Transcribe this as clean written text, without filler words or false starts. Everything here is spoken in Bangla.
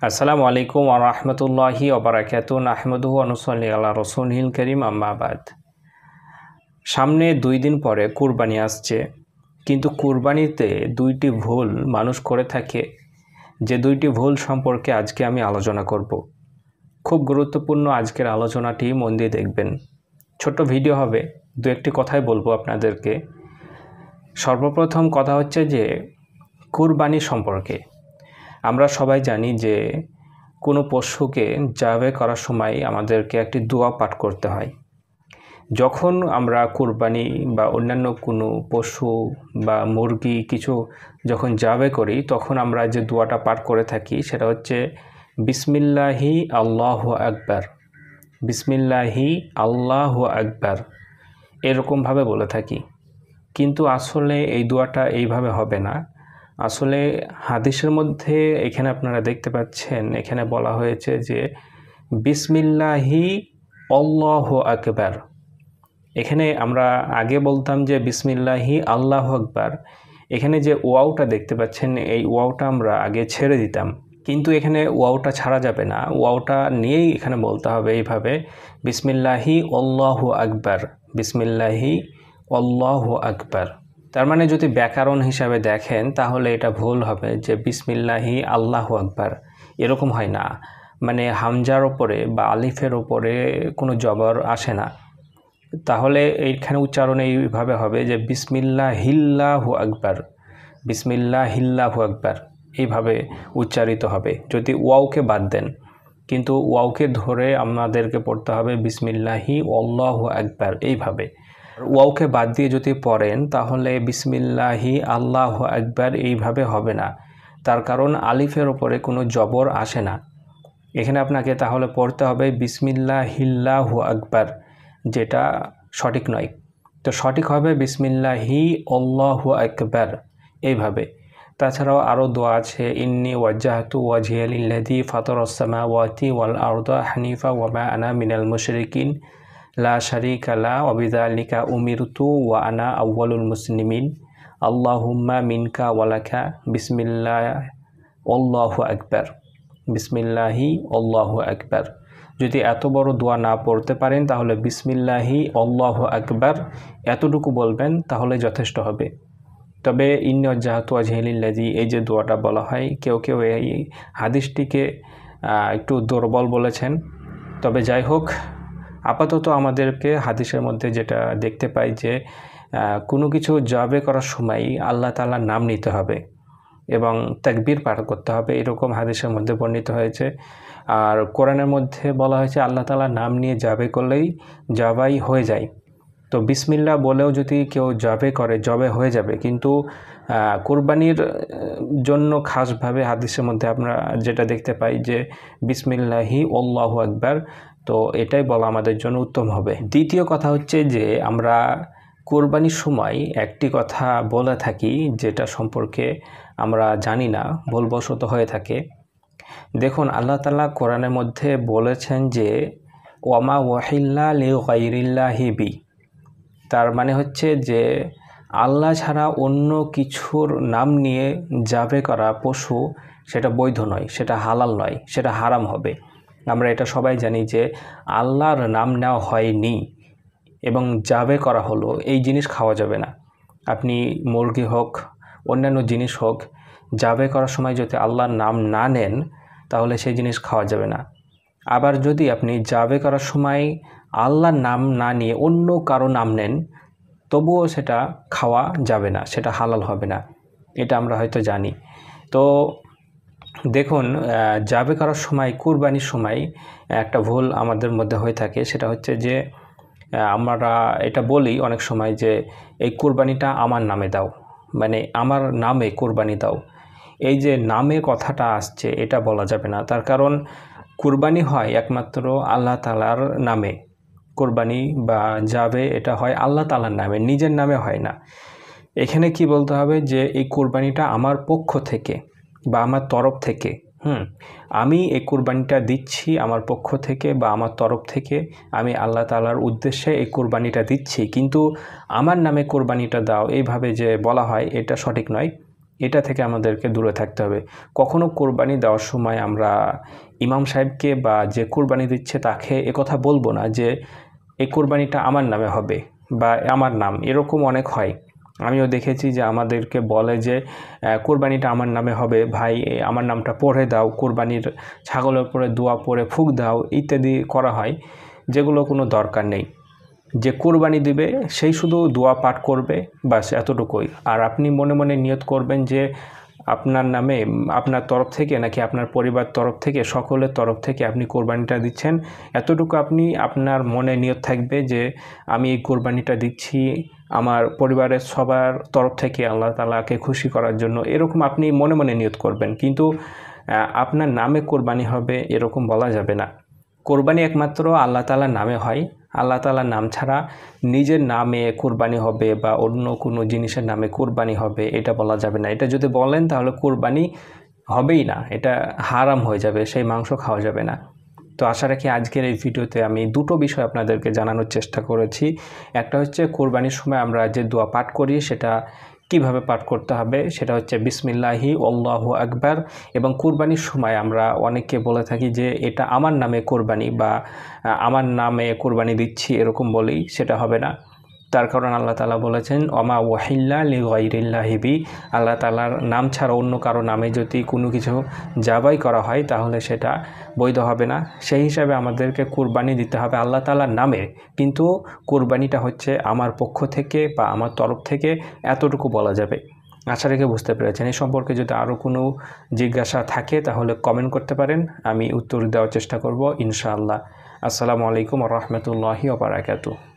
আসসালামু আলাইকুম ওয়া রাহমাতুল্লাহি ওয়া বারাকাতুহু নাহমাদুহু ওয়া নুসাল্লি আলা রাসূলিল কারীম আম্মা বাদ। সামনে 2 দিন পরে কুরবানি আসছে, কিন্তু কুরবানিতে 2টি ভুল মানুষ করে থাকে, যে 2টি ভুল সম্পর্কে আজকে আমি আলোচনা করব। খুব গুরুত্বপূর্ণ আজকের আলোচনাটি, মন দিয়ে দেখবেন। ছোট্ট ভিডিও হবে, 2-1টি কথাই বলবো আপনাদেরকে। সর্বপ্রথম কথা হচ্ছে যে কুরবানি সম্পর্কে আমরা সবাই জানি যে কোনো পশুকে জবাই করার সময় আমাদেরকে একটি দোয়া পাঠ করতে হয়। যখন আমরা কুরবানি বা অন্যান্য কোনো পশু বা মুরগি কিছু যখন জবাই করি, তখন আমরা যে দোয়াটা পাঠ করে থাকি সেটা হচ্ছে বিসমিল্লাহি আল্লাহু আকবার, বিসমিল্লাহি আল্লাহু আকবার, এরকমভাবে বলে থাকি। কিন্তু আসলে এই দোয়াটা এইভাবে হবে না। আসলে হাদিসের মধ্যে এখানে আপনারা দেখতে পাচ্ছেন, এখানে বলা হয়েছে যে বিসমিল্লাহি আল্লাহু আকবার। এখানে আমরা আগে বলতাম যে বিসমিল্লাহি আল্লাহু আকবার। এখানে যে ওয়াওটা দেখতে পাচ্ছেন, এই ওয়াওটা আমরা আগে ছেড়ে দিতাম, কিন্তু এখানে ওয়াওটা ছাড়া যাবে না। ওয়াওটা নিয়েই এখানে বলতে হবে এইভাবে, বিসমিল্লাহি আল্লাহু আকবার, বিসমিল্লাহি আল্লাহু আকবার। তার মানে যদি ব্যাকরণ হিসাবে দেখেন তাহলে এটা ভুল হবে, যে বিসমিল্লাহি আল্লাহু আকবার এরকম হয় না। মানে হামজার ওপরে বা আলিফের ওপরে কোনো জবর আসে না। তাহলে এইখানে উচ্চারণ এইভাবে হবে যে বিসমিল্লাহিল্লাহু আকবার, বিসমিল্লাহিল্লাহু আকবার, এইভাবে উচ্চারিত হবে যদি ওয়াওকে বাদ দেন। কিন্তু ওয়াওকে ধরে আমাদেরকে পড়তে হবে বিসমিল্লাহি আল্লাহু আকবার এইভাবে। ওয়াওকে বাদ দিয়ে যদি পড়েন তাহলে বিসমিল্লাহি আল্লাহু আকবার এইভাবে হবে না, তার কারণ আলিফের ওপরে কোনো জবর আসে না। এখানে আপনাকে তাহলে পড়তে হবে বিসমিল্লাহিল্লাহু আকবার, যেটা সঠিক নয়। তো সঠিক হবে বিসমিল্লাহি আল্লাহু আকবার এইভাবে। তাছাড়াও আরও দোয়া আছে, ইন্নী ওয়াজ্জাহতু ওয়াজহিয়া লিল্লাযী ফাতারাস সামাওয়াতি ওয়াল আরদা হানিফা ওয়া মা আনা মিনাল মুশরিকিন লা শারীকা লা ওয়া বিযালিকা উমিরতু ওয়া আনা আউয়ালুল মুসলিমিন আল্লাহুম্মা মিনকা ওয়া লাকা বিসমিল্লাহ আল্লাহু আকবার, বিসমিল্লাহি আল্লাহু আকবার। যদি এত বড় দোয়া না পড়তে পারেন তাহলে বিসমিল্লাহি আল্লাহু আকবার এতটুকু বলবেন, তাহলে যথেষ্ট হবে। তবে ইন্নী ওয়াজ্জাহতু ওয়াজহিয়া লিল্লাযী, এই যে দোয়াটা বলা হয়, কেউ কেউ এই হাদিসটিকে একটু দুর্বল বলেছেন। তবে যাই হোক, আপাতত আমাদেরকে হাদিসের মধ্যে যেটা দেখতে পাই যে কোনো কিছু জবাই করার সময় আল্লাহ তাআলার নাম নিতে হবে এবং তাকবীর পাঠ করতে হবে, এরকম হাদিসের মধ্যে বর্ণিত হয়েছে। আর কোরআনের মধ্যে বলা হয়েছে আল্লাহ তাআলার নাম নিয়ে জবাই করলেই জবাই হয়ে যায়। তো বিসমিল্লাহ বলেও যদি কেউ জবাই করে, জবাই হয়ে যাবে। কিন্তু কুরবানির জন্য খাসভাবে হাদিসের মধ্যে আমরা যেটা দেখতে পাই যে বিসমিল্লাহি আল্লাহু আকবার, তো এটাই বলা আমাদের জন্য উত্তম হবে। দ্বিতীয় কথা হচ্ছে যে আমরা কুরবানির সময় একটি কথা বলে থাকি, যেটা সম্পর্কে আমরা জানি না, ভুলবশত হয়ে থাকে। দেখুন, আল্লাহ তাআলা কোরআনের মধ্যে বলেছেন যে ওয়ামা ওয়াহিল্লা লিগাইরিল্লাহি বি, তার মানে হচ্ছে যে আল্লাহ ছাড়া অন্য কিছুর নাম নিয়ে জবাই করা পশু সেটা বৈধ নয়, সেটা হালাল নয়, সেটা হারাম হবে। আমরা এটা সবাই জানি যে আল্লাহর নাম নেওয়া হয়নি এবং জবাই করা হলো, এই জিনিস খাওয়া যাবে না। আপনি মুরগি হোক, অন্যান্য জিনিস হোক, জবাই করার সময় যদি আল্লাহর নাম না নেন তাহলে সেই জিনিস খাওয়া যাবে না। আবার যদি আপনি জবাই করার সময় আল্লাহর নাম না নিয়ে অন্য কারো নাম নেন, তবুও সেটা খাওয়া যাবে না, সেটা হালাল হবে না। এটা আমরা হয়তো জানি। তো দেখুন, জবাই করার সময়, কুরবানির সময় একটা ভুল আমাদের মধ্যে হয়ে থাকে, সেটা হচ্ছে যে আমরা এটা বলি অনেক সময় যে এই কুরবানিটা আমার নামে দাও, মানে আমার নামে কুরবানি দাও। এই যে নামে কথাটা আসছে, এটা বলা যাবে না। তার কারণ কুরবানি হয় একমাত্র আল্লাহ তাআলার নামে। কুরবানি বা জবাই এটা হয় আল্লাহ তাআলার নামে, নিজের নামে হয় না। এখানে কি বলতে হবে যে এই কুরবানিটা আমার পক্ষ থেকে বা আমার তরফ থেকে, আমি এই কুরবানিটা দিচ্ছি আমার পক্ষ থেকে বা আমার তরফ থেকে, আমি আল্লাহ তাআলার উদ্দেশ্যে এই কুরবানিটা দিচ্ছি, কিন্তু আমার নামে কুরবানিটা দাও এইভাবে যে বলা হয়, এটা সঠিক নয়। এটা থেকে আমাদেরকে দূরে থাকতে হবে। কখনো কোরবানি দেওয়ার সময় আমরা ইমাম সাহেবকে বা যে কোরবানি দিচ্ছে তাকে একথা বলবো না যে এই কোরবানিটা আমার নামে হবে বা আমার নাম, এরকম অনেক হয়। আমিও দেখেছি যে আমাদেরকে বলে যে কোরবানিটা আমার নামে হবে, ভাই আমার নামটা পড়ে দাও, কোরবানির ছাগলের উপরে দোয়া পড়ে ফুঁক দাও, ইত্যাদি করা হয়, যেগুলো কোনো দরকার নেই। যে কোরবানি দিবে সেই শুধু দোয়া পাঠ করবে, বাস এতটুকুই। আর আপনি মনে মনে নিয়ত করবেন যে আপনার নামে, আপনার তরফ থেকে নাকি আপনার পরিবার তরফ থেকে, সকলের তরফ থেকে আপনি কোরবানিটা দিচ্ছেন, এতটুকু আপনি আপনার মনে নিয়ত থাকবে যে আমি এই কোরবানিটা দিচ্ছি আমার পরিবারের সবার তরফ থেকে আল্লাহ তাআলাকে খুশি করার জন্য, এরকম আপনি মনে মনে নিয়ত করবেন। কিন্তু আপনার নামে কোরবানি হবে এরকম বলা যাবে না। কোরবানি একমাত্র আল্লাহ তাআলার নামে হয়। আল্লাহ তাআলার নাম ছাড়া নিজের নামে কোরবানি হবে বা অন্য কোনো জিনিসের নামে কোরবানি হবে এটা বলা যাবে না। এটা যদি বলেন তাহলে কোরবানি হবেই না, এটা হারাম হয়ে যাবে, সেই মাংস খাওয়া যাবে না। তো আশা রাখি আজকের এই ভিডিওতে আমি দুটো বিষয় আপনাদেরকে জানানোর চেষ্টা করেছি। একটা হচ্ছে কোরবানির সময় আমরা যে দোয়া পাঠ করি সেটা কিভাবে পাঠ করতে হবে, সেটা হচ্ছে বিসমিল্লাহি আল্লাহু আকবার। এবং কোরবানির সময় আমরা অনেককে বলে থাকি যে এটা আমার নামে কোরবানি বা আমার নামে কোরবানি দিচ্ছি এরকম বলেই, সেটা হবে না। তার কারণ আল্লাহ তাআলা বলেছেন ওমা ওয়াহিল্লা লিগাইরিল্লাহি বি, আল্লাহ তাআলার নাম ছাড়া অন্য কারো নামে যদি কোনো কিছু জাবাই করা হয় তাহলে সেটা বৈধ হবে না। সেই হিসাবে আমাদেরকে কোরবানি দিতে হবে আল্লাহ তাআলার নামে, কিন্তু কোরবানিটা হচ্ছে আমার পক্ষ থেকে বা আমার তরফ থেকে, এতটুকু বলা যাবে। আশা রেখে বুঝতে পেরেছেন। এই সম্পর্কে যদি আরও কোনো জিজ্ঞাসা থাকে তাহলে কমেন্ট করতে পারেন, আমি উত্তর দেওয়ার চেষ্টা করব ইনশাআল্লাহ। আসসালামু আলাইকুম ওয়া রাহমাতুল্লাহি ওয়া বারাকাতুহু।